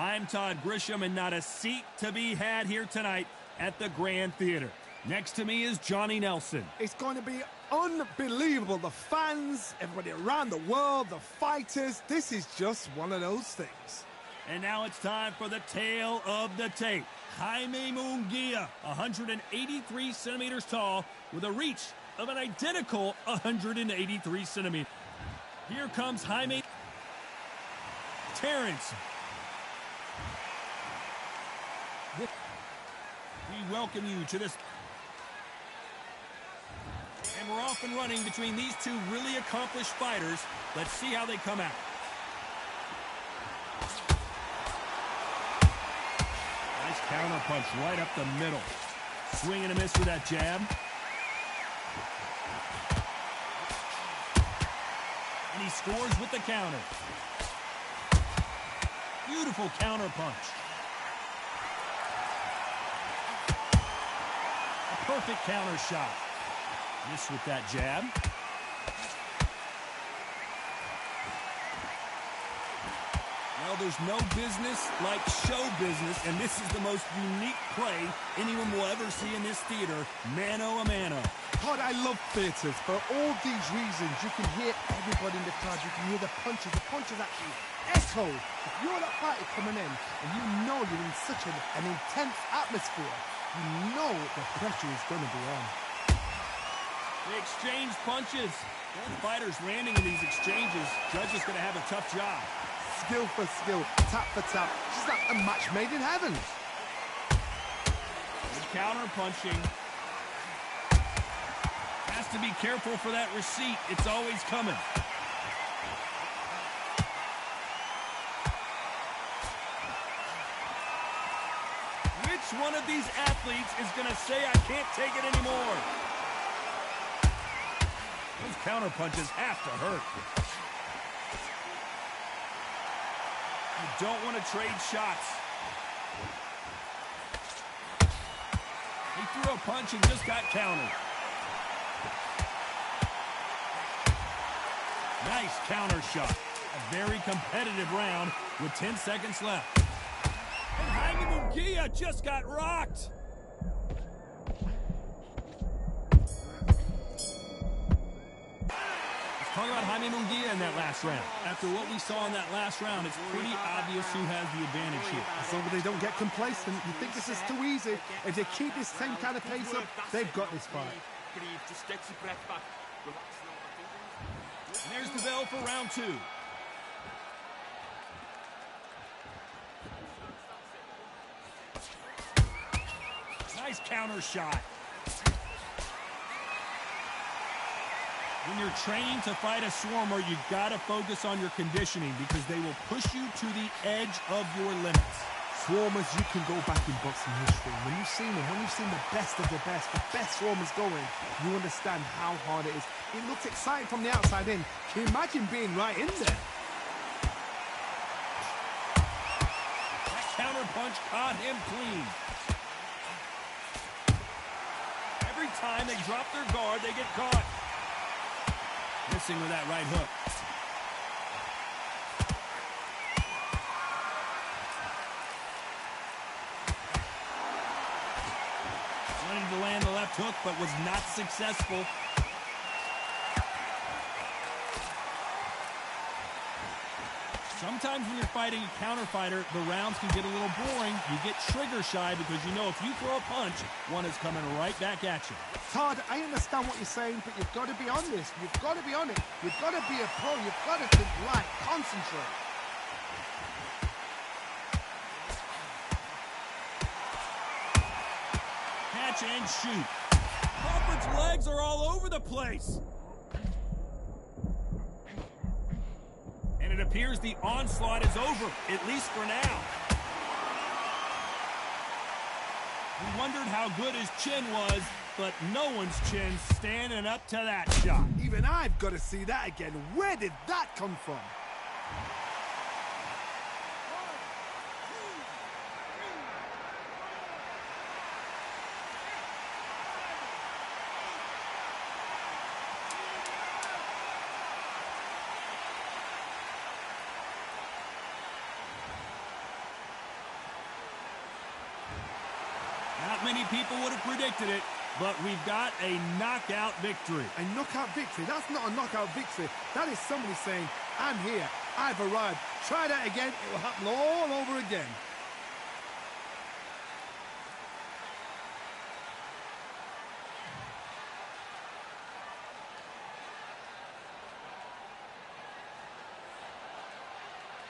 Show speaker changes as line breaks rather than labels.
I'm Todd Grisham, and not a seat to be had here tonight at the Grand Theater. Next to me is Johnny Nelson.
It's going to be unbelievable. The fans, everybody around the world, the fighters. This is just one of those things.
And now it's time for the tale of the tape. Jaime Munguia, 183 centimeters tall, with a reach of an identical 183 centimeters. Here comes Jaime. Terrence. We welcome you to this. And we're off and running between these two really accomplished fighters. Let's see how they come out. Nice counter punch right up the middle. Swing and a miss with that jab. And he scores with the counter. Beautiful counter punch. A perfect counter shot. Miss with that jab. Well, there's no business like show business, and this is the most unique play anyone will ever see in this theater, mano a mano.
God, I love theatres. For all these reasons, you can hear everybody in the crowd. You can hear the punches. The punches actually echo. If you're that fighter coming in, and you know you're in such an intense atmosphere, you know the pressure is going to be on.
They exchange punches. Both fighters landing in these exchanges. Judge is going to have a tough job.
Skill for skill, tap for tap. Just like a match made in heaven.
Good counter punching. Has to be careful for that receipt. It's always coming. Which one of these athletes is going to say, I can't take it anymore? Those counter punches have to hurt. You don't want to trade shots. He threw a punch and just got countered. Nice counter shot. A very competitive round with 10 seconds left. And Jaime Munguia just got rocked. Talk about Jaime Munguia in that last round. After what we saw in that last round, it's pretty obvious who has the advantage here.
As long as they don't get complacent, you think this is too easy. If they keep this same kind of pace up, they've got this fight.
And there's the bell for round two. Nice counter shot. When you're training to fight a swarmer, you've got to focus on your conditioning because they will push you to the edge of your limits.
Swarmers, you can go back in boxing history. When you've seen them, when you've seen the best of the best swarmers going, you understand how hard it is. It looks exciting from the outside in. Can you imagine being right in there?
That counter punch caught him clean. Every time they drop their guard, they get caught. Missing with that right hook. Wanting to land the left hook, but was not successful. Sometimes when you're fighting a counter fighter, the rounds can get a little boring. You get trigger shy because you know if you throw a punch, one is coming right back at you.
Todd, I understand what you're saying, but you've got to be on this. You've got to be on it. You've got to be a pro. You've got to think right. Concentrate.
Catch and shoot. Crawford's legs are all over the place. And it appears the onslaught is over, at least for now. We wondered how good his chin was, but no one's chin standing up to that shot.
Even I've got to see that again. Where did that come from?
many people would have predicted it, but we've got a knockout victory.
A knockout victory? That's not a knockout victory. That is somebody saying, I'm here, I've arrived. Try that again, it will happen all over again.